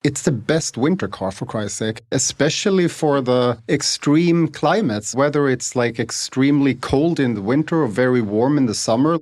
It's the best winter car, for Christ's sake, especially for the extreme climates, whether it's like extremely cold in the winter or very warm in the summer.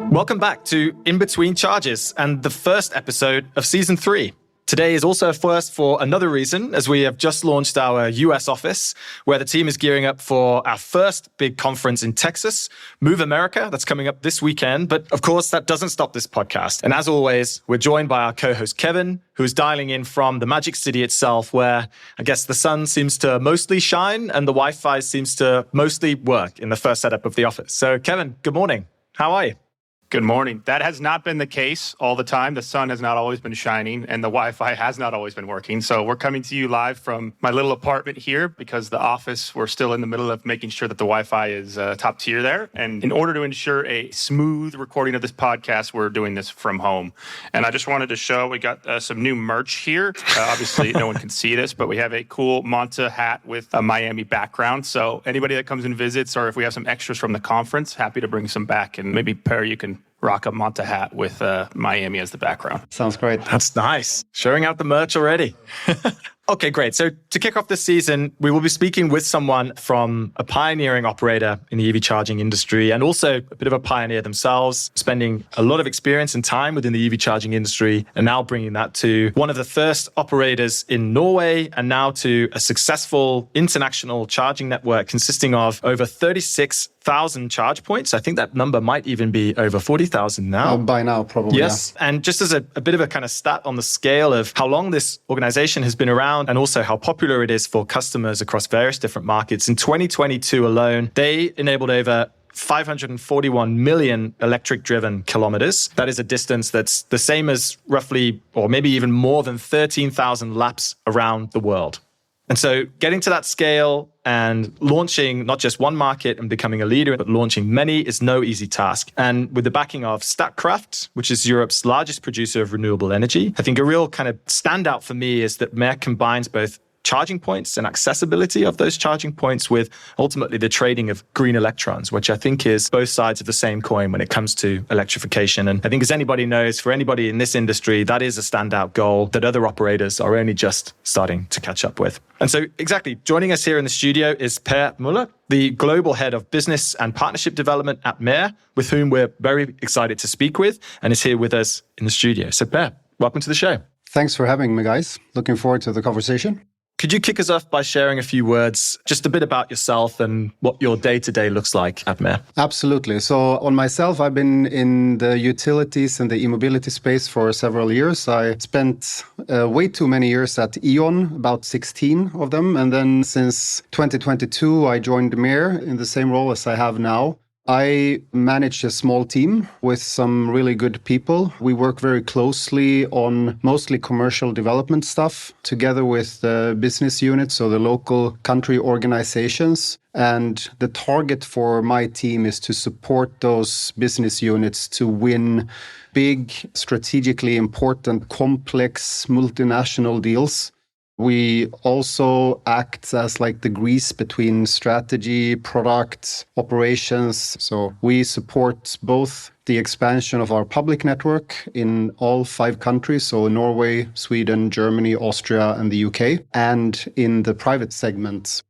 Welcome back to In Between Charges and the first episode of Season 3. Today is also a first for another reason, as we have just launched our US office, where the team is gearing up for our first big conference in Texas, Move America, that's coming up this weekend. But of course, that doesn't stop this podcast. And as always, we're joined by our co-host Kevin, who's dialing in from the Magic City itself, where I guess the sun seems to mostly shine and the Wi-Fi seems to mostly work in the first setup of the office. So Kevin, good morning. How are you? Good morning. That has not been the case all the time. The sun has not always been shining and the Wi-Fi has not always been working. So we're coming to you live from my little apartment here because the office, we're still in the middle of making sure that the Wi-Fi is top tier there. And in order to ensure a smooth recording of this podcast, we're doing this from home. And I just wanted to show, we got some new merch here. Obviously, no one can see this, but we have a cool Manta hat with a Miami background. So anybody that comes and visits, or if we have some extras from the conference, happy to bring some back. And maybe, Pär, you can rock a Manta hat with Miami as the background. Sounds great. That's nice. Showing out the merch already. Okay, great. So to kick off this season, we will be speaking with someone from a pioneering operator in the EV charging industry and also a bit of a pioneer themselves, spending a lot of experience and time within the EV charging industry and now bringing that to one of the first operators in Norway and now to a successful international charging network consisting of over 36,000 charge points. I think that number might even be over 40,000 now. By now, probably. Yes. Yeah. And just as a bit of a kind of stat on the scale of how long this organization has been around and also how popular it is for customers across various different markets. In 2022 alone, they enabled over 541 million electric-driven kilometers. That is a distance that's the same as roughly, or maybe even more than 13,000 laps around the world. And so getting to that scale and launching not just one market and becoming a leader, but launching many is no easy task. And with the backing of Statkraft, which is Europe's largest producer of renewable energy, I think a real kind of standout for me is that Mer combines both charging points and accessibility of those charging points with ultimately the trading of green electrons, which I think is both sides of the same coin when it comes to electrification. And I think as anybody knows, for anybody in this industry, that is a standout goal that other operators are only just starting to catch up with. And so exactly, joining us here in the studio is Pär Möller, the global head of business and partnership development at Mer, with whom we're very excited to speak with and is here with us in the studio. So Pär, welcome to the show. Thanks for having me, guys. Looking forward to the conversation. Could you kick us off by sharing a few words, just a bit about yourself and what your day-to-day looks like at Mer? Absolutely. So on myself, I've been in the utilities and the e-mobility space for several years. I spent way too many years at E.ON, about 16 of them. And then since 2022, I joined Mer in the same role as I have now. I manage a small team with some really good people. We work very closely on mostly commercial development stuff together with the business units, so the local country organizations. And the target for my team is to support those business units to win big, strategically important, complex, multinational deals. We also act as like the grease between strategy, product, operations. So we support both the expansion of our public network in all 5 countries, so Norway, Sweden, Germany, Austria, and the UK, and in the private segments.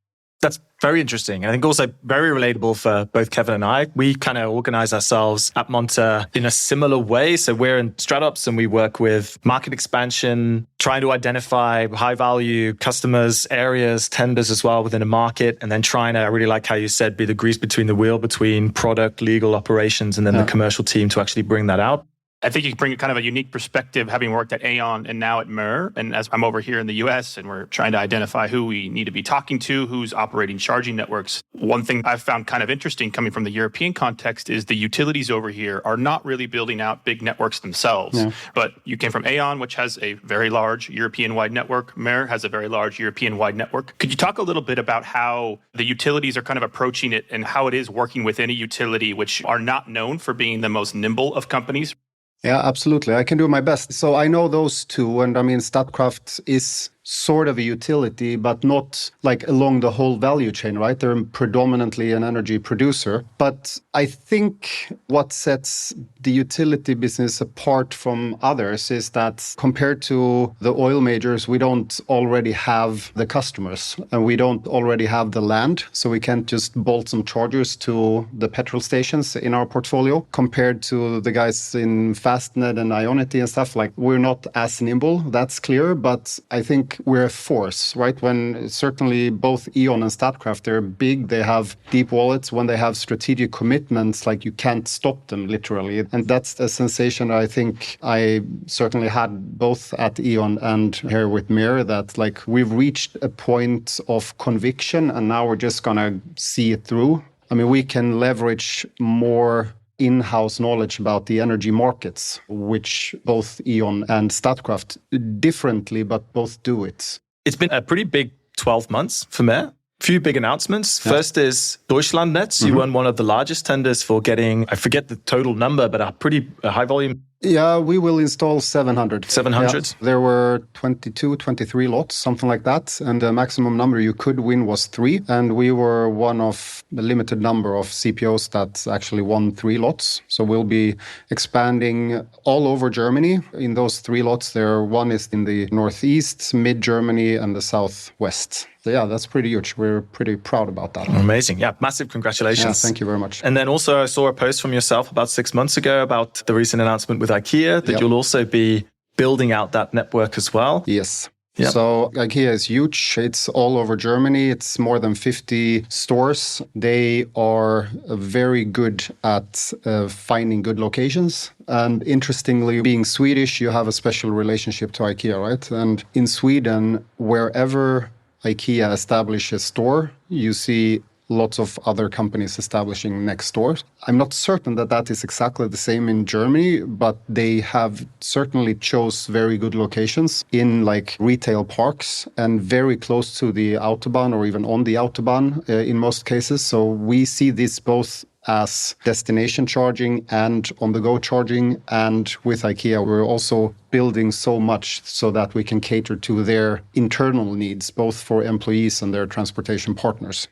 That's very interesting. I think also very relatable for both Kevin and I. We kind of organize ourselves at Monta in a similar way. So we're in StratOps and we work with market expansion, trying to identify high value customers, areas, tenders as well within a market, and then trying to, I really like how you said, be the grease between the wheel between product, legal, operations, and then the commercial team to actually bring that out. I think you bring kind of a unique perspective, having worked at E.ON and now at Mer. And as I'm over here in the US and we're trying to identify who we need to be talking to, who's operating charging networks. One thing I've found kind of interesting coming from the European context is the utilities over here are not really building out big networks themselves. Yeah. But you came from E.ON, which has a very large European-wide network. Mer has a very large European-wide network. Could you talk a little bit about how the utilities are kind of approaching it and how it is working within a utility, which are not known for being the most nimble of companies? Yeah, absolutely. I can do my best. So I know those two. And I mean, Statkraft is sort of a utility, but not like along the whole value chain, right? They're predominantly an energy producer. But I think what sets the utility business apart from others is that compared to the oil majors, we don't already have the customers and we don't already have the land. So we can't just bolt some chargers to the petrol stations in our portfolio. Compared to the guys in Fastnet and Ionity and stuff, like we're not as nimble, that's clear. But I think we're a force, right? When certainly both E.ON and Statkraft, they're big, they have deep wallets. When they have strategic commitments, like you can't stop them literally. And that's a sensation I think I certainly had both at E.ON and here with Mir, that like we've reached a point of conviction and now we're just going to see it through. I mean, we can leverage more in-house knowledge about the energy markets, which both E.ON and Statkraft differently, but both do it. It's been a pretty big 12 months for Mer. Few big announcements. Yeah. First is Deutschlandnetz. You won one of the largest tenders for getting, I forget the total number, but a high volume. Yeah, we will install 700. 700? Yeah. There were 22, 23 lots, something like that. And the maximum number you could win was 3. And we were one of the limited number of CPOs that actually won 3 lots. So we'll be expanding all over Germany. In those 3 lots, one is in the northeast, mid-Germany, and the southwest. So yeah, that's pretty huge. We're pretty proud about that. Amazing. Yeah, massive congratulations. Yeah, thank you very much. And then also I saw a post from yourself about 6 months ago about the recent announcement with IKEA that you'll also be building out that network as well. Yes. Yep. So IKEA is huge. It's all over Germany. It's more than 50 stores. They are very good at finding good locations. And interestingly, being Swedish, you have a special relationship to IKEA, right? And in Sweden, wherever IKEA establishes a store, you see lots of other companies establishing next doors. I'm not certain that that is exactly the same in Germany, but they have certainly chose very good locations in like retail parks and very close to the Autobahn or even on the Autobahn in most cases. So we see this both as destination charging and on-the-go charging. And with IKEA, we're also building so much so that we can cater to their internal needs, both for employees and their transportation partners.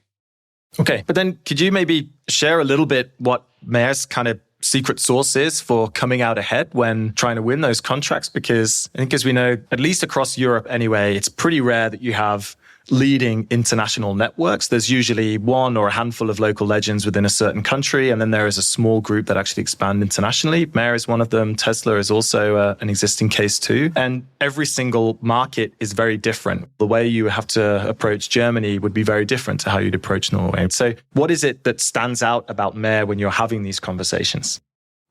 Okay, but then could you maybe share a little bit what Mer's kind of secret sauce is for coming out ahead when trying to win those contracts? Because I think, as we know, at least across Europe anyway, it's pretty rare that you have leading international networks. There's usually one or a handful of local legends within a certain country, and then there is a small group that actually expand internationally. Mer is one of them. Tesla is also an existing case too. And every single market is very different. The way you have to approach Germany would be very different to how you'd approach Norway. So what is it that stands out about Mer when you're having these conversations?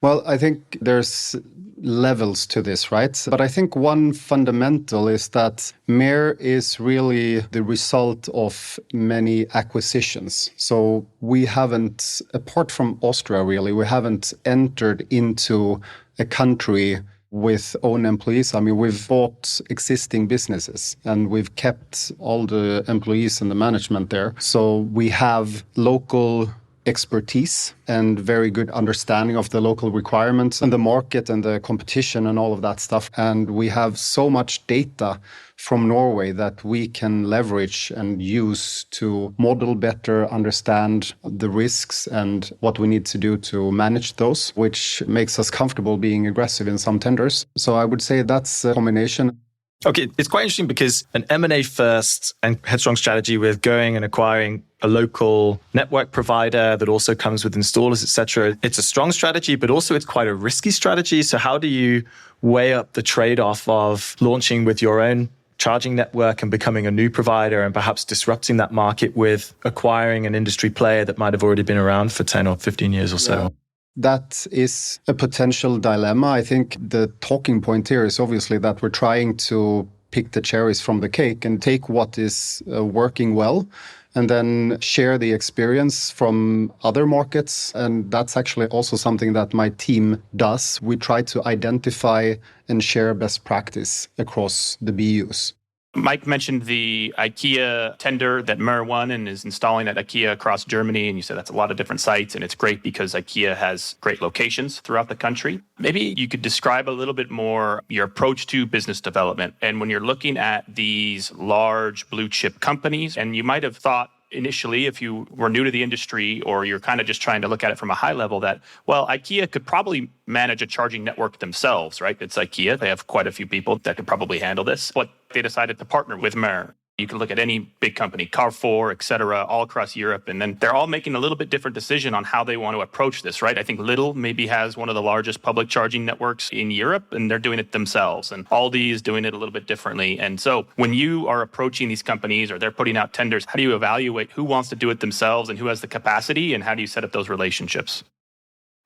Well, I think there's levels to this, right? But I think one fundamental is that Mer is really the result of many acquisitions. So we haven't, apart from Austria really, we haven't entered into a country with own employees. I mean, we've bought existing businesses and we've kept all the employees and the management there. So we have local expertise and very good understanding of the local requirements and the market and the competition and all of that stuff. And we have so much data from Norway that we can leverage and use to model better, understand the risks and what we need to do to manage those, which makes us comfortable being aggressive in some tenders. So I would say that's a combination. Okay, it's quite interesting because an M&A first and headstrong strategy with going and acquiring a local network provider that also comes with installers, etc. It's a strong strategy, but also it's quite a risky strategy. So how do you weigh up the trade-off of launching with your own charging network and becoming a new provider and perhaps disrupting that market with acquiring an industry player that might have already been around for 10 or 15 years or so? Yeah. That is a potential dilemma. I think the talking point here is obviously that we're trying to pick the cherries from the cake and take what is working well and then share the experience from other markets. And that's actually also something that my team does. We try to identify and share best practice across the BUs. Mike mentioned the IKEA tender that Möller won and is installing at IKEA across Germany. And you said that's a lot of different sites. And it's great because IKEA has great locations throughout the country. Maybe you could describe a little bit more your approach to business development. And when you're looking at these large blue chip companies, and you might have thought initially, if you were new to the industry or you're kind of just trying to look at it from a high level, that, well, IKEA could probably manage a charging network themselves, right? It's IKEA. They have quite a few people that could probably handle this. But they decided to partner with Möller. You can look at any big company, Carrefour, et cetera, all across Europe. And then they're all making a little bit different decision on how they want to approach this, right? I think Lidl maybe has one of the largest public charging networks in Europe, and they're doing it themselves. And Aldi is doing it a little bit differently. And so when you are approaching these companies or they're putting out tenders, how do you evaluate who wants to do it themselves and who has the capacity, and how do you set up those relationships?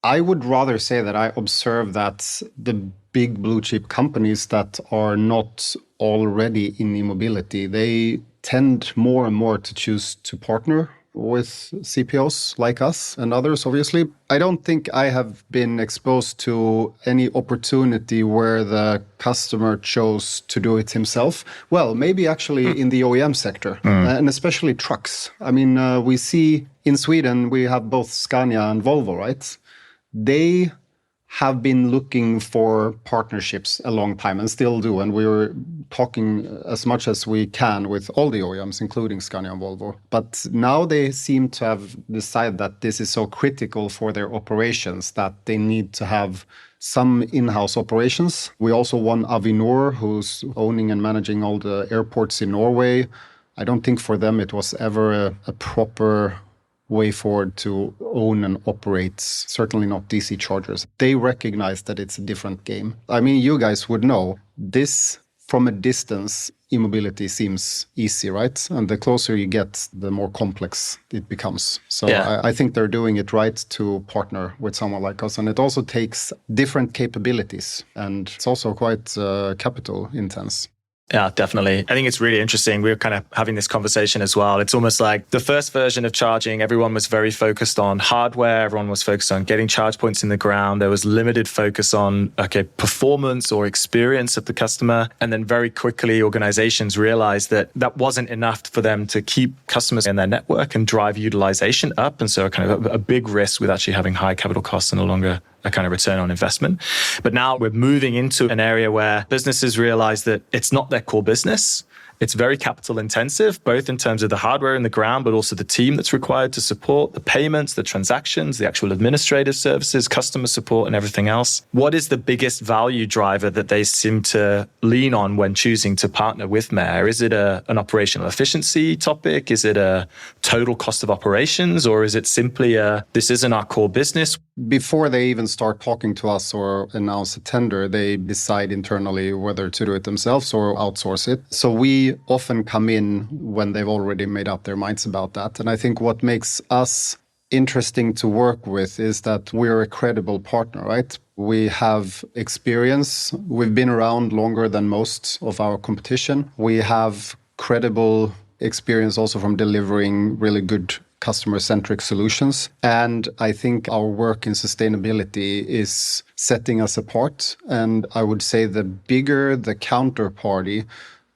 I would rather say that I observe that the big blue chip companies that are not already in e-mobility, they tend more and more to choose to partner with CPOs like us and others, obviously. I don't think I have been exposed to any opportunity where the customer chose to do it himself. Well, maybe actually in the OEM sector, and especially trucks. I mean, we see in Sweden, we have both Scania and Volvo, right? They have been looking for partnerships a long time and still do. And we're talking as much as we can with all the OEMs, including Scania and Volvo. But now they seem to have decided that this is so critical for their operations that they need to have some in-house operations. We also won Avinor, who's owning and managing all the airports in Norway. I don't think for them it was ever a proper way forward to own and operate, certainly not DC chargers. They recognize that it's a different game. I mean, you guys would know this from a distance. E-mobility seems easy, right? And the closer you get, the more complex it becomes. So yeah. I think they're doing it right to partner with someone like us. And it also takes different capabilities. And it's also quite capital intense. Yeah, definitely. I think it's really interesting. We were kind of having this conversation as well. It's almost like the first version of charging, everyone was very focused on hardware. Everyone was focused on getting charge points in the ground. There was limited focus on, performance or experience of the customer. And then very quickly, organizations realized that that wasn't enough for them to keep customers in their network and drive utilization up. And so kind of a big risk with actually having high capital costs and no longer a kind of return on investment. But now we're moving into an area where businesses realize that it's not their core business. It's very capital intensive, both in terms of the hardware in the ground, but also the team that's required to support the payments, the transactions, the actual administrative services, customer support, and everything else. What is the biggest value driver that they seem to lean on when choosing to partner with Möller? Is it an operational efficiency topic? Is it a total cost of operations? Or is it simply this isn't our core business? Before they even start talking to us or announce a tender, they decide internally whether to do it themselves or outsource it. So we often come in when they've already made up their minds about that. And I think what makes us interesting to work with is that we're a credible partner, right? We have experience. We've been around longer than most of our competition. We have credible experience also from delivering really good customer-centric solutions. And I think our work in sustainability is setting us apart. And I would say the bigger the counterparty,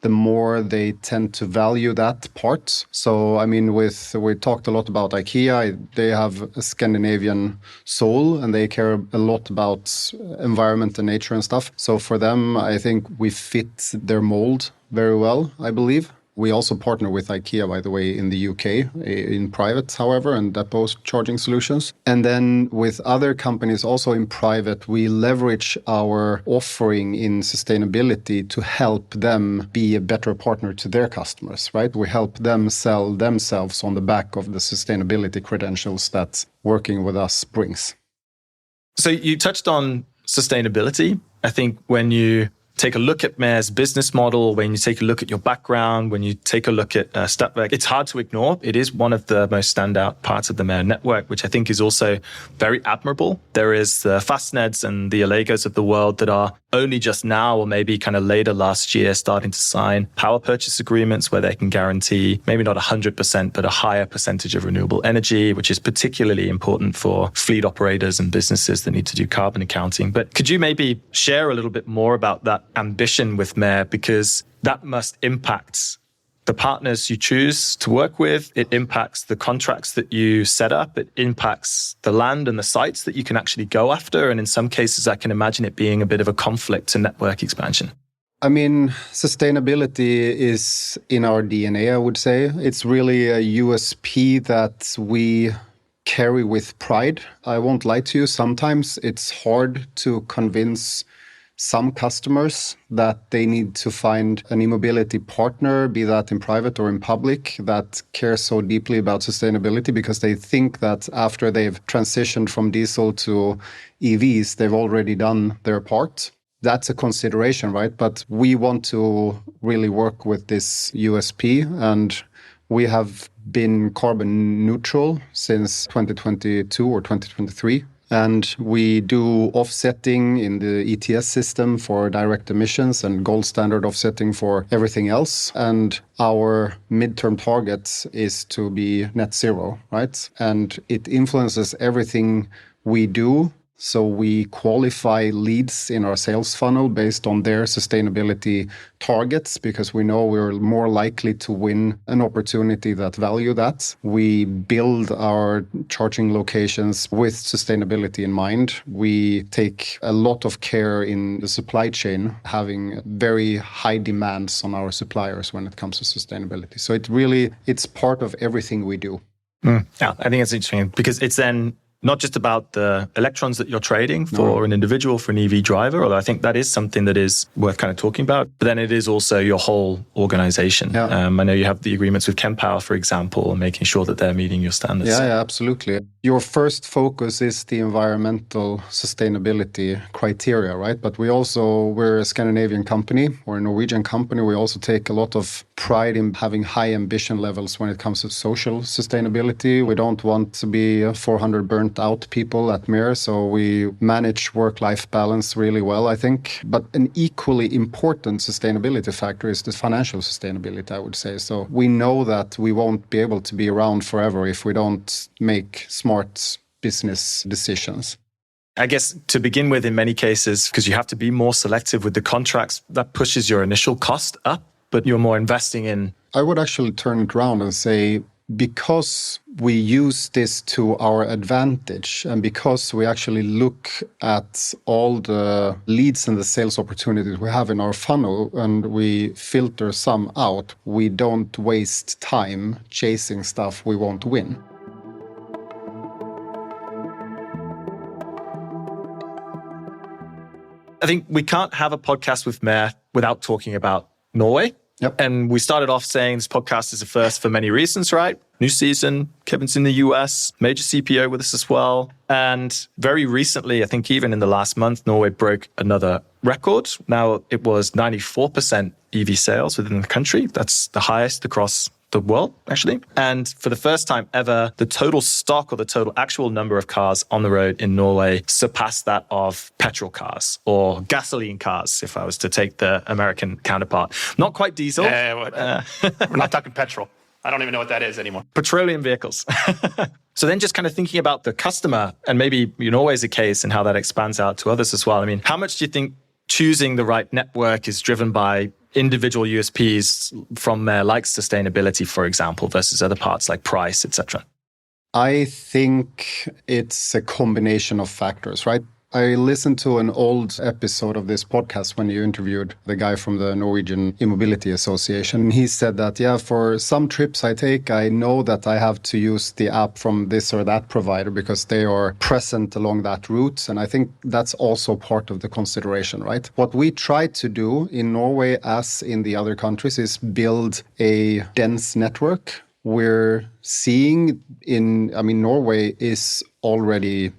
the more they tend to value that part. So, I mean, we talked a lot about IKEA. They have a Scandinavian soul and they care a lot about environment and nature and stuff. So for them, I think we fit their mold very well, I believe. We also partner with IKEA, by the way, in the UK, in private, however, and depot charging solutions. And then with other companies also in private, we leverage our offering in sustainability to help them be a better partner to their customers, right? We help them sell themselves on the back of the sustainability credentials that working with us brings. So you touched on sustainability. I think when you take a look at Möller's business model, when you take a look at your background, when you take a look at Stadtwerke, it's hard to ignore. It is one of the most standout parts of the Möller network, which I think is also very admirable. There is the Fastneds and the Allegos of the world that are only just now or maybe kind of later last year starting to sign power purchase agreements where they can guarantee maybe not 100%, but a higher percentage of renewable energy, which is particularly important for fleet operators and businesses that need to do carbon accounting. But could you maybe share a little bit more about that ambition with Mer? Because that must impact the partners you choose to work with, it impacts the contracts that you set up, it impacts the land and the sites that you can actually go after. And in some cases, I can imagine it being a bit of a conflict to network expansion. I mean, sustainability is in our DNA, I would say. It's really a USP that we carry with pride. I won't lie to you, sometimes it's hard to convince some customers that they need to find an e-mobility partner, be that in private or in public, that cares so deeply about sustainability, because they think that after they've transitioned from diesel to EVs, they've already done their part. That's a consideration, right? But we want to really work with this USP, and we have been carbon neutral since 2022 or 2023. And we do offsetting in the ETS system for direct emissions and gold standard offsetting for everything else. And our midterm target is to be net zero, right? And it influences everything we do. So we qualify leads in our sales funnel based on their sustainability targets, because we know we're more likely to win an opportunity that value that. We build our charging locations with sustainability in mind. We take a lot of care in the supply chain, having very high demands on our suppliers when it comes to sustainability. So it's part of everything we do. Yeah, I think it's interesting because it's then not just about the electrons that you're trading for an individual, for an EV driver, although I think that is something that is worth kind of talking about. But then it is also your whole organization. Yeah. I know you have the agreements with Kempower, for example, and making sure that they're meeting your standards. Yeah, absolutely. Your first focus is the environmental sustainability criteria, right? But we're a Scandinavian company, we're a Norwegian company. We also take a lot of pride in having high ambition levels when it comes to social sustainability. We don't want to be 400 burnt out people at Mer, so we manage work-life balance really well, I think. But an equally important sustainability factor is the financial sustainability, I would say. So we know that we won't be able to be around forever if we don't make smart business decisions. I guess to begin with, in many cases, because you have to be more selective with the contracts, that pushes your initial cost up, but you're more investing in... I would actually turn it around and say, because we use this to our advantage, and because we actually look at all the leads and the sales opportunities we have in our funnel and we filter some out, we don't waste time chasing stuff we won't win. I think we can't have a podcast with Mer without talking about Norway. Yep. And we started off saying this podcast is a first for many reasons, right? New season, Kevin's in the US, major CPO with us as well. And very recently, I think even in the last month, Norway broke another record. Now it was 94% EV sales within the country. That's the highest across the world, actually. And for the first time ever, the total stock or the total actual number of cars on the road in Norway surpassed that of petrol cars or gasoline cars, if I was to take the American counterpart. Not quite diesel. We're not talking petrol. I don't even know what that is anymore. Petroleum vehicles. So then just kind of thinking about the customer, and maybe Norway's a case and how that expands out to others as well. I mean, how much do you think choosing the right network is driven by individual USPs from like sustainability, for example, versus other parts like price, etc.? I think it's a combination of factors, right? I listened to an old episode of this podcast when you interviewed the guy from the Norwegian E-Mobility Association. He said that, for some trips I take, I know that I have to use the app from this or that provider because they are present along that route. And I think that's also part of the consideration, right? What we try to do in Norway, as in the other countries, is build a dense network. We're seeing Norway is already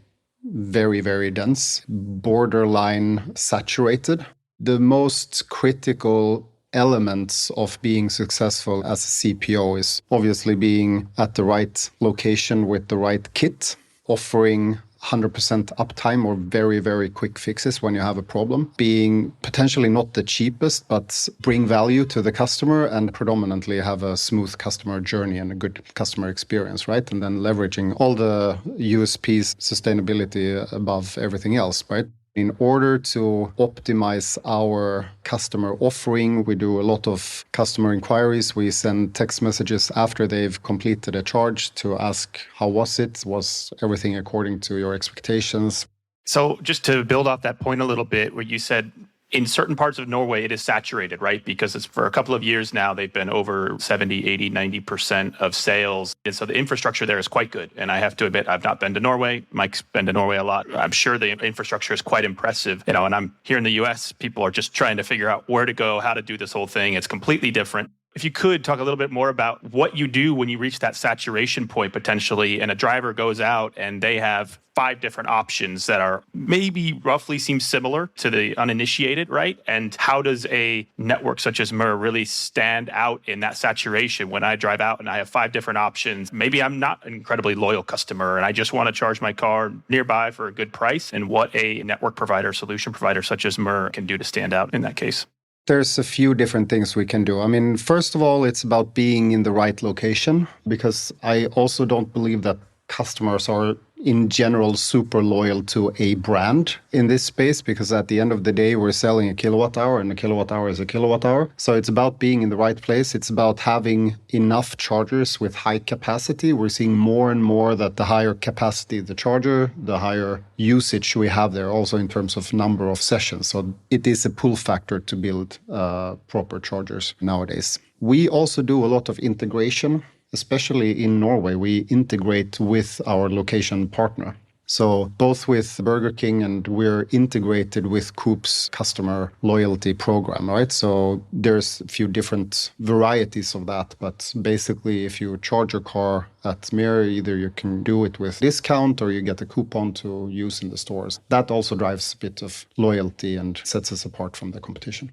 very, very dense, borderline saturated. The most critical elements of being successful as a CPO is obviously being at the right location with the right kit, offering 100% uptime or very, very quick fixes when you have a problem, being potentially not the cheapest, but bring value to the customer and predominantly have a smooth customer journey and a good customer experience, right? And then leveraging all the USPs, sustainability above everything else, right? In order to optimize our customer offering, we do a lot of customer inquiries. We send text messages after they've completed a charge to ask, how was it? Was everything according to your expectations? So just to build off that point a little bit, where you said in certain parts of Norway, it is saturated, right? Because it's for a couple of years now, they've been over 70, 80, 90% of sales. And so the infrastructure there is quite good. And I have to admit, I've not been to Norway. Mike's been to Norway a lot. I'm sure the infrastructure is quite impressive. And I'm here in the US, people are just trying to figure out where to go, how to do this whole thing. It's completely different. If you could talk a little bit more about what you do when you reach that saturation point potentially, and a driver goes out and they have 5 different options that are maybe roughly seem similar to the uninitiated, right? And how does a network such as Möller really stand out in that saturation when I drive out and I have 5 different options? Maybe I'm not an incredibly loyal customer and I just want to charge my car nearby for a good price, and what a network provider, solution provider such as Möller can do to stand out in that case. There's a few different things we can do. I mean, first of all, it's about being in the right location, because I also don't believe that customers are in general super loyal to a brand in this space, because at the end of the day, we're selling a kilowatt hour and a kilowatt hour is a kilowatt hour. So it's about being in the right place. It's about having enough chargers with high capacity. We're seeing more and more that the higher capacity the charger, the higher usage we have there, also in terms of number of sessions. So it is a pull factor to build proper chargers nowadays. We also do a lot of integration. Especially in Norway, we integrate with our location partner. So both with Burger King, and we're integrated with Coop's customer loyalty program, right? So there's a few different varieties of that. But basically, if you charge your car at Möller, either you can do it with discount or you get a coupon to use in the stores. That also drives a bit of loyalty and sets us apart from the competition.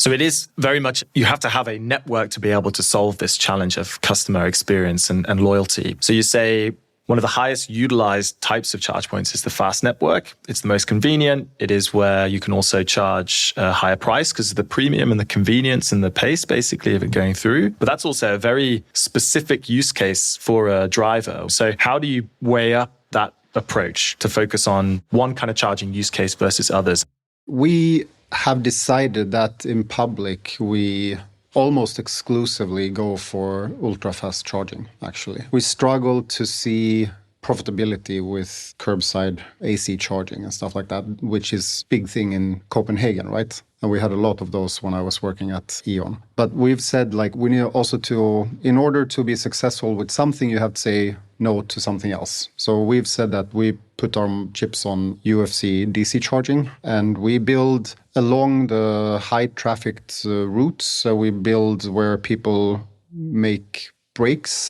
So it is very much, you have to have a network to be able to solve this challenge of customer experience and loyalty. So you say one of the highest utilized types of charge points is the fast network. It's the most convenient. It is where you can also charge a higher price because of the premium and the convenience and the pace, basically, of it going through. But that's also a very specific use case for a driver. So how do you weigh up that approach to focus on one kind of charging use case versus others? We have decided that in public, we almost exclusively go for ultra-fast charging, actually. We struggle to see profitability with curbside AC charging and stuff like that, which is a big thing in Copenhagen, right? And we had a lot of those when I was working at E.ON. But we've said, we need also to, in order to be successful with something, you have to say no to something else. So we've said that we put our chips on UFC DC charging, and we build along the high trafficked routes. So we build where people make breaks.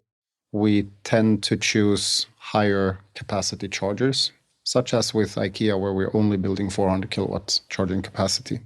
We tend to choose higher capacity chargers, such as with IKEA, where we're only building 400 kilowatts charging capacity.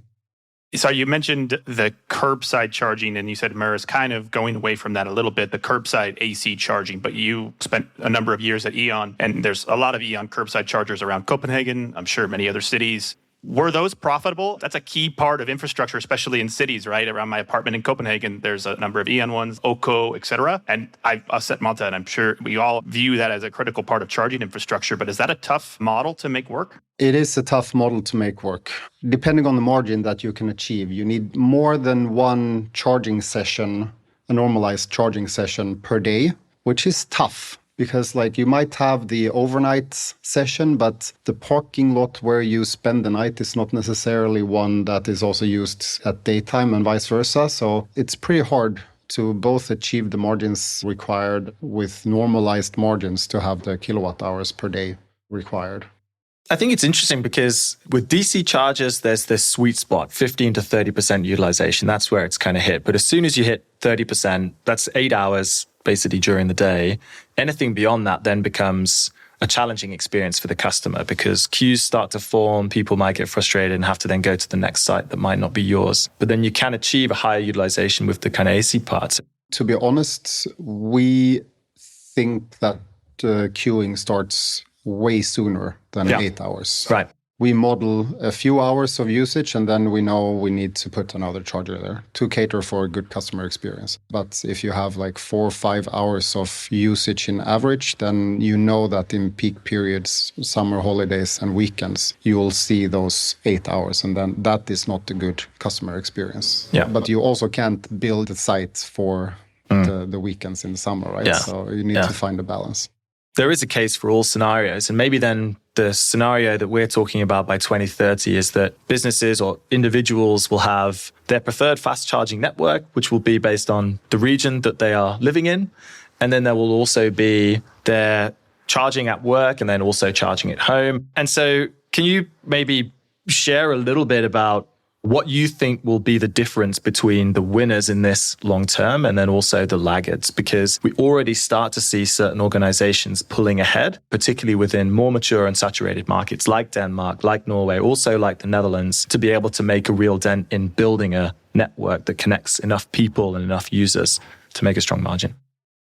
So you mentioned the curbside charging, and you said Möller is kind of going away from that a little bit, the curbside AC charging, but you spent a number of years at E.ON, and there's a lot of E.ON curbside chargers around Copenhagen, I'm sure many other cities. Were those profitable? That's a key part of infrastructure, especially in cities, right? Around my apartment in Copenhagen, there's a number of E.ON ones, OCO, et cetera. And I've set Malta, and I'm sure we all view that as a critical part of charging infrastructure. But is that a tough model to make work? It is a tough model to make work. Depending on the margin that you can achieve, you need more than one charging session, a normalized charging session per day, which is tough. Because you might have the overnight session, but the parking lot where you spend the night is not necessarily one that is also used at daytime and vice versa. So it's pretty hard to both achieve the margins required with normalized margins to have the kilowatt hours per day required. I think it's interesting because with DC chargers, there's this sweet spot, 15 to 30% utilization. That's where it's kind of hit. But as soon as you hit 30%, that's 8 hours basically during the day. Anything beyond that then becomes a challenging experience for the customer because queues start to form, people might get frustrated and have to then go to the next site that might not be yours. But then you can achieve a higher utilization with the kind of AC parts. To be honest, we think that queuing starts way sooner than 8 hours. Right. We model a few hours of usage, and then we know we need to put another charger there to cater for a good customer experience. But if you have like 4 or 5 hours of usage in average, then you know that in peak periods, summer holidays and weekends, you will see those 8 hours, and then that is not a good customer experience. Yeah. But you also can't build a site for the weekends in the summer, right? Yeah. So you need to find a balance. There is a case for all scenarios. And maybe then the scenario that we're talking about by 2030 is that businesses or individuals will have their preferred fast charging network, which will be based on the region that they are living in. And then there will also be their charging at work and then also charging at home. And so can you maybe share a little bit about what you think will be the difference between the winners in this long term and then also the laggards? Because we already start to see certain organizations pulling ahead, particularly within more mature and saturated markets like Denmark, like Norway, also like the Netherlands, to be able to make a real dent in building a network that connects enough people and enough users to make a strong margin.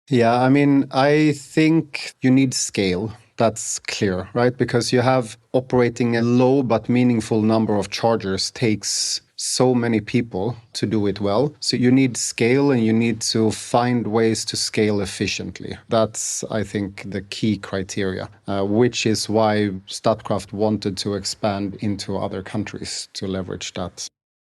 Yeah, I mean, I think you need scale. That's clear, right? Because you have operating a low but meaningful number of chargers takes so many people to do it well. So you need scale and you need to find ways to scale efficiently. That's, I think, the key criteria, which is why Statkraft wanted to expand into other countries to leverage that.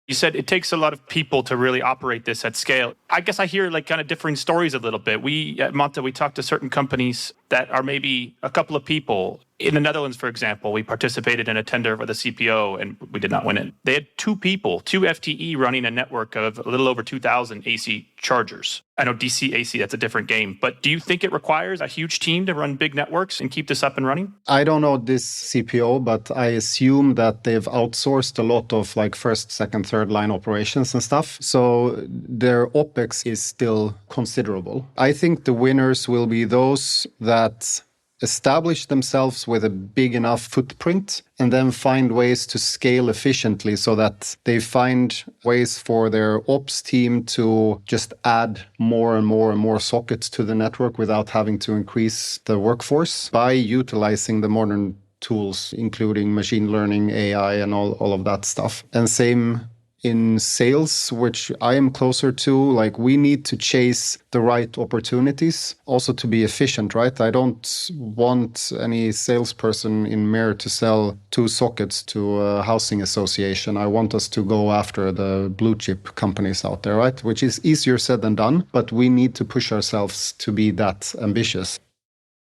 You said it takes a lot of people to really operate this at scale. I guess I hear like kind of differing stories a little bit. We at Monta, we talk to certain companies that are maybe a couple of people. In the Netherlands, for example, we participated in a tender for the CPO and we did not win it. They had 2 people, 2 FTE running a network of a little over 2,000 AC chargers. I know DC AC, that's a different game. But do you think it requires a huge team to run big networks and keep this up and running? I don't know this CPO, but I assume that they've outsourced a lot of like first, second, third line operations and stuff. So their OpEx is still considerable. I think the winners will be those that establish themselves with a big enough footprint and then find ways to scale efficiently so that they find ways for their ops team to just add more and more and more sockets to the network without having to increase the workforce by utilizing the modern tools, including machine learning, AI, and all of that stuff. And same in sales, which I am closer to, like we need to chase the right opportunities, also to be efficient, right? I don't want any salesperson in Mir to sell 2 sockets to a housing association. I want us to go after the blue chip companies out there, right? Which is easier said than done, but we need to push ourselves to be that ambitious.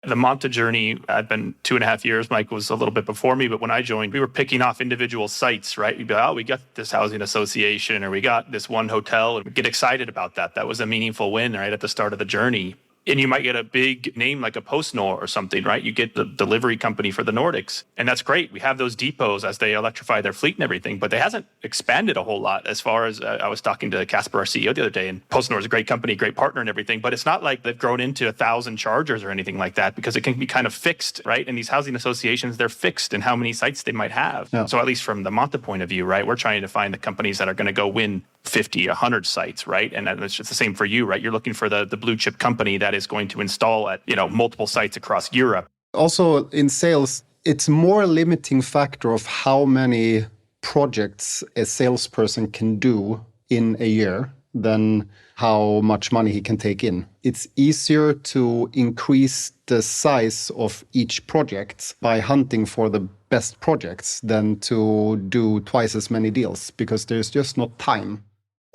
The Monta journey had been 2.5 years. Mike was a little bit before me, but when I joined, we were picking off individual sites, right? We'd be like, oh, we got this housing association or we got this one hotel, and we'd get excited about that. That was a meaningful win right at the start of the journey. And you might get a big name like a PostNord or something, right? You get the delivery company for the Nordics. And that's great. We have those depots as they electrify their fleet and everything, but they hasn't expanded a whole lot as far as I was talking to Casper, our CEO, the other day, and PostNord is a great company, great partner and everything, but it's not like they've grown into 1,000 chargers or anything like that because it can be kind of fixed, right? And these housing associations, they're fixed in how many sites they might have. Yeah. So at least from the Monta point of view, right, we're trying to find the companies that are going to go win 50, 100 sites, right? And it's just the same for you, right? You're looking for the blue chip company that is going to install at, multiple sites across Europe. Also in sales, it's more a limiting factor of how many projects a salesperson can do in a year than how much money he can take in. It's easier to increase the size of each project by hunting for the best projects than to do twice as many deals because there's just not time.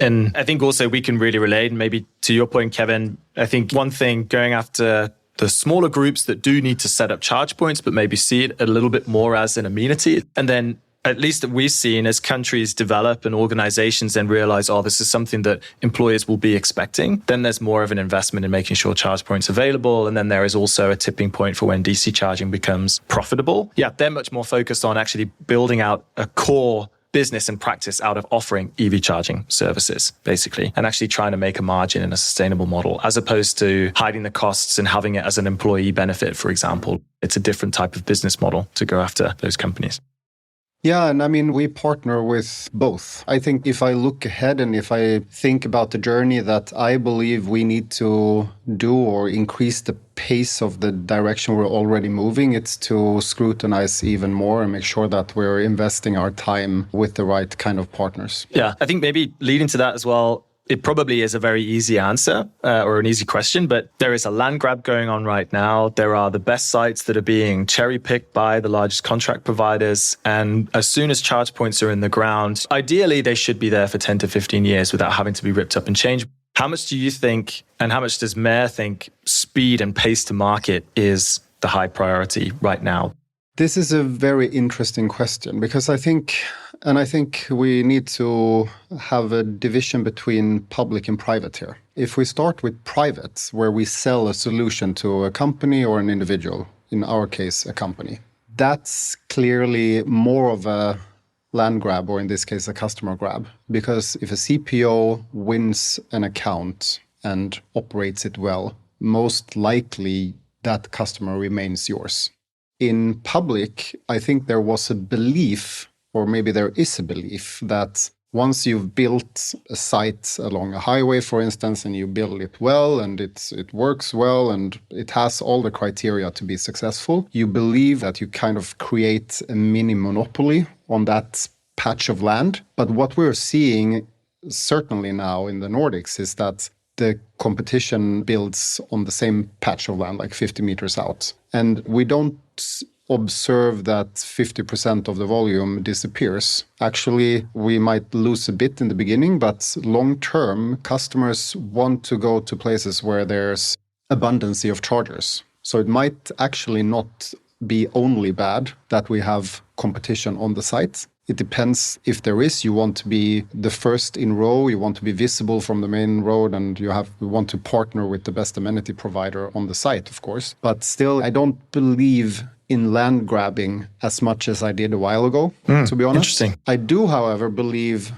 And I think also we can really relate, and maybe to your point, Kevin, I think one thing going after the smaller groups that do need to set up charge points, but maybe see it a little bit more as an amenity. And then at least that we've seen as countries develop and organizations then realize, oh, this is something that employers will be expecting, then there's more of an investment in making sure charge points are available. And then there is also a tipping point for when DC charging becomes profitable. Yeah, they're much more focused on actually building out a core business and practice out of offering EV charging services, basically, and actually trying to make a margin in a sustainable model, as opposed to hiding the costs and having it as an employee benefit, for example. It's a different type of business model to go after those companies. Yeah, and I mean, we partner with both. I think if I look ahead and if I think about the journey that I believe we need to do or increase the pace of the direction we're already moving, it's to scrutinize even more and make sure that we're investing our time with the right kind of partners. Yeah, I think maybe leading to that as well, it probably is a very easy answer or an easy question, but there is a land grab going on right now. There are the best sites that are being cherry-picked by the largest contract providers. And as soon as charge points are in the ground, ideally, they should be there for 10 to 15 years without having to be ripped up and changed. How much do you think, and how much does Mayor think speed and pace to market is the high priority right now? This is a very interesting question because I think we need to have a division between public and private here. If we start with private, where we sell a solution to a company or an individual, in our case, a company, that's clearly more of a land grab, or in this case, a customer grab. Because if a CPO wins an account and operates it well, most likely that customer remains yours. In public, I think there was a belief, or maybe there is a belief, that once you've built a site along a highway, for instance, and you build it well and it works well and it has all the criteria to be successful, you believe that you kind of create a mini monopoly on that patch of land. But what we're seeing, certainly now in the Nordics, is that the competition builds on the same patch of land, like 50 meters out. And we don't observe that 50% of the volume disappears. Actually, we might lose a bit in the beginning, but long-term, customers want to go to places where there's abundance of chargers. So it might actually not be only bad that we have competition on the site. It depends if there is. You want to be the first in row, you want to be visible from the main road, and you want to partner with the best amenity provider on the site, of course. But still, I don't believe in land grabbing as much as I did a while ago, to be honest. Interesting. I do, however, believe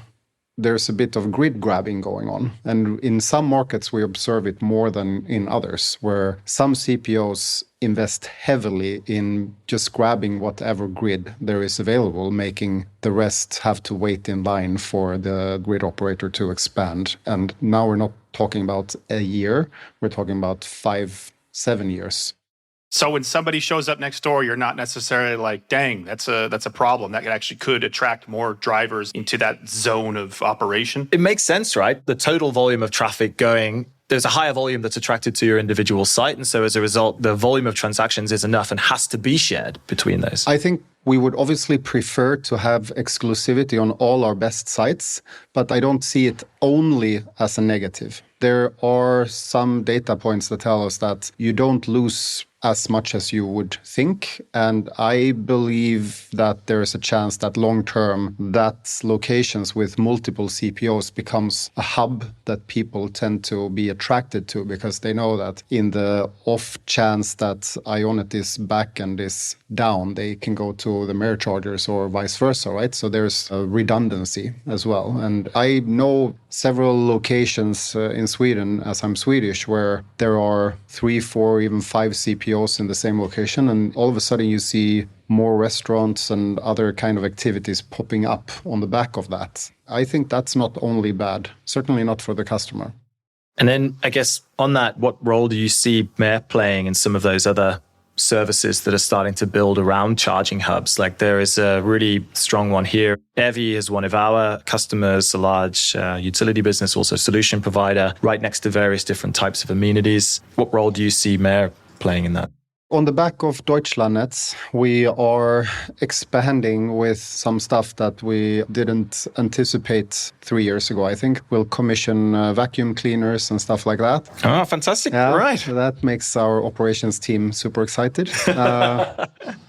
there's a bit of grid grabbing going on. And in some markets, we observe it more than in others, where some CPOs invest heavily in just grabbing whatever grid there is available, making the rest have to wait in line for the grid operator to expand. And now we're not talking about a year, we're talking about 5-7 years. So when somebody shows up next door, you're not necessarily like, dang, that's a problem. That actually could attract more drivers into that zone of operation. It makes sense, right? The total volume of traffic going, there's a higher volume that's attracted to your individual site. And so as a result, the volume of transactions is enough and has to be shared between those. I think we would obviously prefer to have exclusivity on all our best sites, but I don't see it only as a negative. There are some data points that tell us that you don't lose as much as you would think. And I believe that there is a chance that long-term, that locations with multiple CPOs becomes a hub that people tend to be attracted to, because they know that in the off chance that Ionit is back and is down, they can go to the Mayor chargers or vice versa, right? So there's a redundancy as well. And I know several locations in Sweden, as I'm Swedish, where there are 3, 4, even 5 CPOs in the same location, and all of a sudden you see more restaurants and other kind of activities popping up on the back of that. I think that's not only bad, certainly not for the customer. And then I guess on that, what role do you see Mayor playing in some of those other services that are starting to build around charging hubs? Like there is a really strong one here. Evi is one of our customers, a large utility business, also solution provider, right next to various different types of amenities. What role do you see Mayor playing in that? On the back of Deutschlandnetz, we are expanding with some stuff that we didn't anticipate 3 years ago. I think we'll commission vacuum cleaners and stuff like that. Oh, fantastic. Yeah, right. That makes our operations team super excited.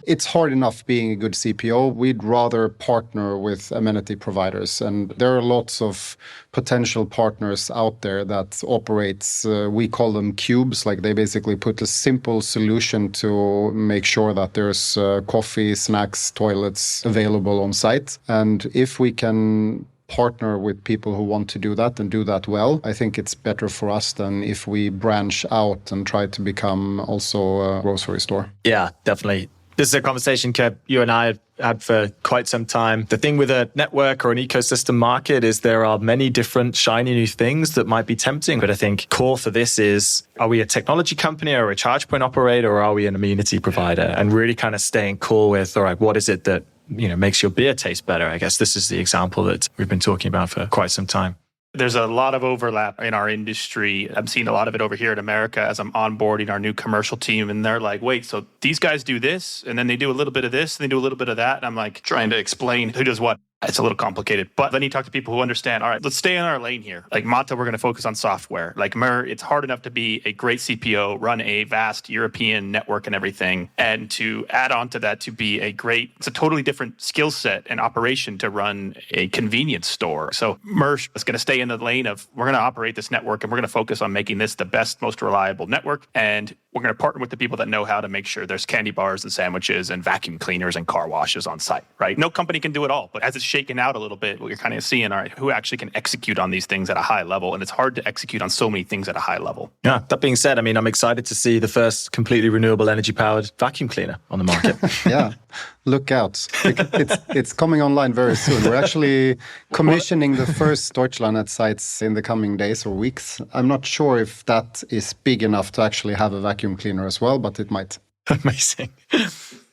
It's hard enough being a good CPO. We'd rather partner with amenity providers. And there are lots of potential partners out there that operates, we call them cubes, like they basically put a simple solution to make sure that there's coffee, snacks, toilets available on site. And if we can partner with people who want to do that and do that well, I think it's better for us than if we branch out and try to become also a grocery store. Yeah, definitely. This is a conversation, Kev, you and I have had for quite some time. The thing with a network or an ecosystem market is there are many different shiny new things that might be tempting. But I think core for this is, are we a technology company or a charge point operator, or are we an amenity provider? And really kind of staying core with, all right, what is it that makes your beer taste better? I guess this is the example that we've been talking about for quite some time. There's a lot of overlap in our industry. I'm seeing a lot of it over here in America as I'm onboarding our new commercial team. And they're like, wait, so these guys do this, and then they do a little bit of this, and they do a little bit of that. And I'm like trying to explain who does what. It's a little complicated. But then you talk to people who understand, all right, let's stay in our lane here. Like Mata, we're going to focus on software. Like Mer, it's hard enough to be a great CPO, run a vast European network and everything. And to add on to that, to be it's a totally different skill set and operation to run a convenience store. So Mer is going to stay in the lane of, we're going to operate this network and we're going to focus on making this the best, most reliable network. And we're going to partner with the people that know how to make sure there's candy bars and sandwiches and vacuum cleaners and car washes on site, right? No company can do it all. But as it's shaken out a little bit, what you're kind of seeing, all right, who actually can execute on these things at a high level? And it's hard to execute on so many things at a high level. Yeah, that being said, I mean, I'm excited to see the first completely renewable energy-powered vacuum cleaner on the market. Yeah, look out. It's coming online very soon. We're actually commissioning the first Deutschlandnetz sites in the coming days or weeks. I'm not sure if that is big enough to actually have a vacuum cleaner as well, but it might. Amazing.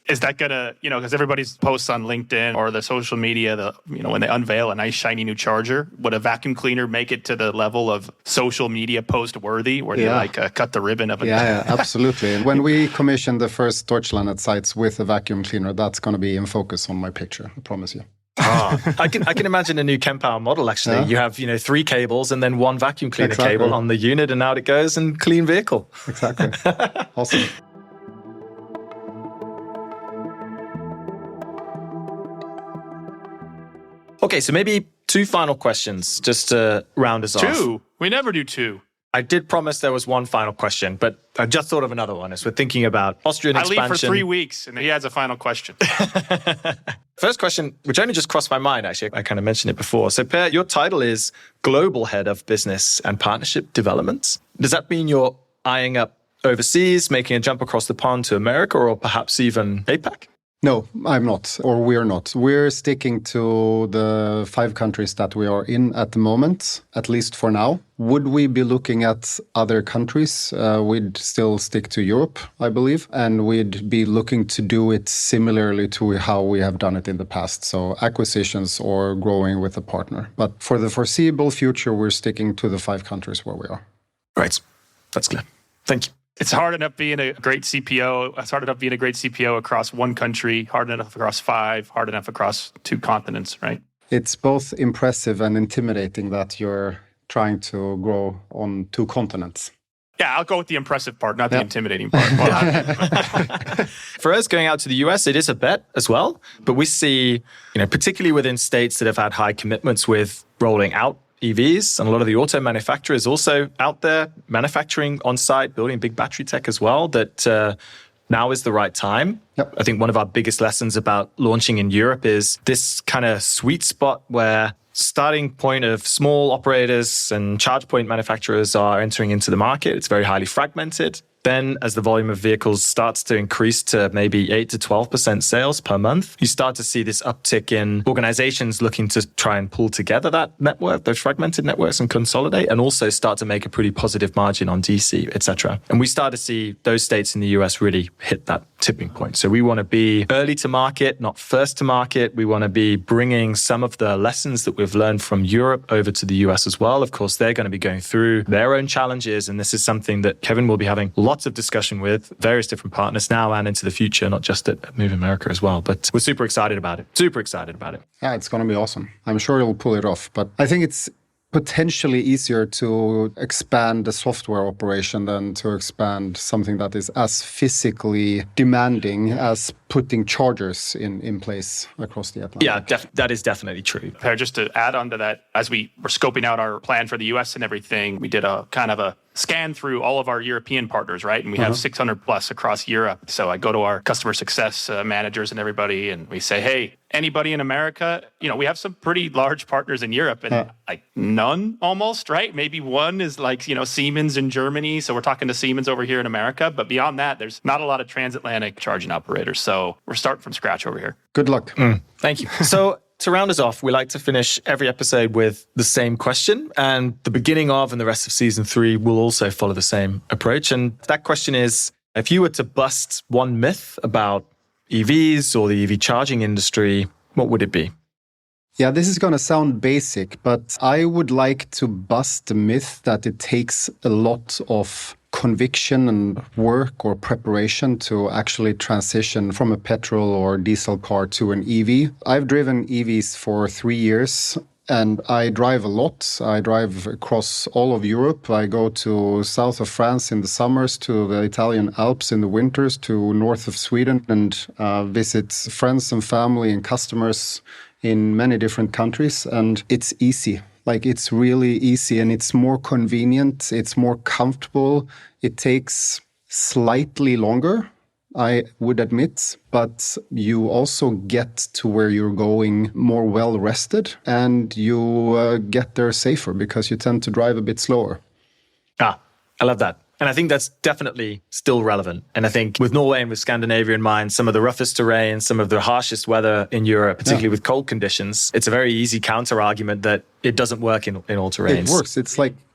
Is that going to, because everybody's posts on LinkedIn or the social media, when they unveil a nice shiny new charger, would a vacuum cleaner make it to the level of social media post worthy where they cut the ribbon of it? Yeah, absolutely. And when we commission the first Deutschlandnetz sites with a vacuum cleaner, that's going to be in focus on my picture, I promise you. I can imagine a new Kempower model, actually. Yeah. You have, 3 cables and then 1 vacuum cleaner cable on the unit, and out it goes, and clean vehicle. Exactly. Awesome. Okay, so maybe 2 final questions just to round us off. 2? We never do 2. I did promise there was 1 final question, but I just thought of another one as we're thinking about Austrian expansion. I leave for 3 weeks, and he has a final question. First question, which only just crossed my mind, actually. I kind of mentioned it before. So, Pär, your title is Global Head of Business and Partnership Development. Does that mean you're eyeing up overseas, making a jump across the pond to America, or perhaps even APAC? No, I'm not, or we're not. We're sticking to the 5 countries that we are in at the moment, at least for now. Would we be looking at other countries? We'd still stick to Europe, I believe, and we'd be looking to do it similarly to how we have done it in the past. So acquisitions or growing with a partner. But for the foreseeable future, we're sticking to the 5 countries where we are. Right. That's clear. Thank you. It's hard enough being a great CPO. It's hard enough being a great CPO across 1 country, hard enough across 5, hard enough across 2 continents, right? It's both impressive and intimidating that you're trying to grow on 2 continents. Yeah, I'll go with the impressive part, not the intimidating part. For us going out to the US, it is a bet as well. But we see, particularly within states that have had high commitments with rolling out EVs, and a lot of the auto manufacturers also out there manufacturing on site, building big battery tech as well, that now is the right time. Yep. I think one of our biggest lessons about launching in Europe is this kind of sweet spot where starting point of small operators and charge point manufacturers are entering into the market. It's very highly fragmented. Then as the volume of vehicles starts to increase to maybe 8 to 12% sales per month, you start to see this uptick in organizations looking to try and pull together that network, those fragmented networks, and consolidate, and also start to make a pretty positive margin on DC, etc. And we start to see those states in the US really hit that tipping point. So we want to be early to market, not first to market. We want to be bringing some of the lessons that we've learned from Europe over to the US as well. Of course, they're going to be going through their own challenges. And this is something that Kevin will be having lots of discussion with various different partners now and into the future, not just at Move America as well. But we're super excited about it. Super excited about it. Yeah, it's going to be awesome. I'm sure you'll pull it off. But I think it's potentially easier to expand the software operation than to expand something that is as physically demanding as putting chargers in place across the Atlantic. Yeah, that is definitely true. Just to add on to that, as we were scoping out our plan for the US and everything, we did a kind of a scan through all of our European partners, right? And we have 600 plus across Europe. So I go to our customer success managers and everybody, and we say, hey, anybody in America? We have some pretty large partners in Europe, and like none almost, right? Maybe one is like, Siemens in Germany. So we're talking to Siemens over here in America. But beyond that, there's not a lot of transatlantic charging operators. So we're starting from scratch over here. Good luck. Thank you. So to round us off, we like to finish every episode with the same question. And the beginning of and the rest of season 3 will also follow the same approach. And that question is, if you were to bust one myth about EVs or the EV charging industry, what would it be? Yeah, this is going to sound basic, but I would like to bust the myth that it takes a lot of conviction and work or preparation to actually transition from a petrol or diesel car to an EV. I've driven EVs for 3 years. And I drive a lot. I drive across all of Europe. I go to south of France in the summers, to the Italian Alps in the winters, to north of Sweden, and visit friends and family and customers in many different countries. And it's easy. Like, it's really easy, and it's more convenient. It's more comfortable. It takes slightly longer, I would admit, but you also get to where you're going more well-rested, and you get there safer because you tend to drive a bit slower. I love that. And I think that's definitely still relevant. And I think with Norway and with Scandinavia in mind, some of the roughest terrain, some of the harshest weather in Europe, particularly with cold conditions, it's a very easy counter-argument that it doesn't work in all terrains. It works.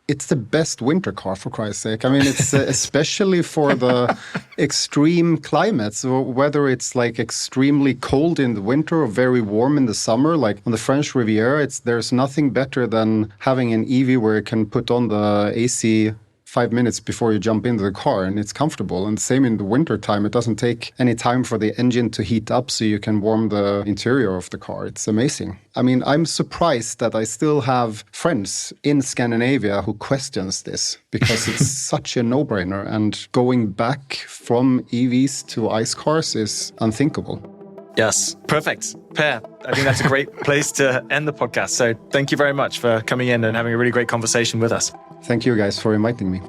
It's the best winter car, for Christ's sake. I mean, it's especially for the extreme climates, whether it's like extremely cold in the winter or very warm in the summer, like on the French Riviera, there's nothing better than having an EV where you can put on the AC 5 minutes before you jump into the car, and it's comfortable. And same in the winter time. It doesn't take any time for the engine to heat up so you can warm the interior of the car. It's amazing. I mean, I'm surprised that I still have friends in Scandinavia who questions this because it's such a no-brainer. And going back from EVs to ICE cars is unthinkable. Yes, perfect. Pär, I think that's a great place to end the podcast. So thank you very much for coming in and having a really great conversation with us. Thank you guys for inviting me.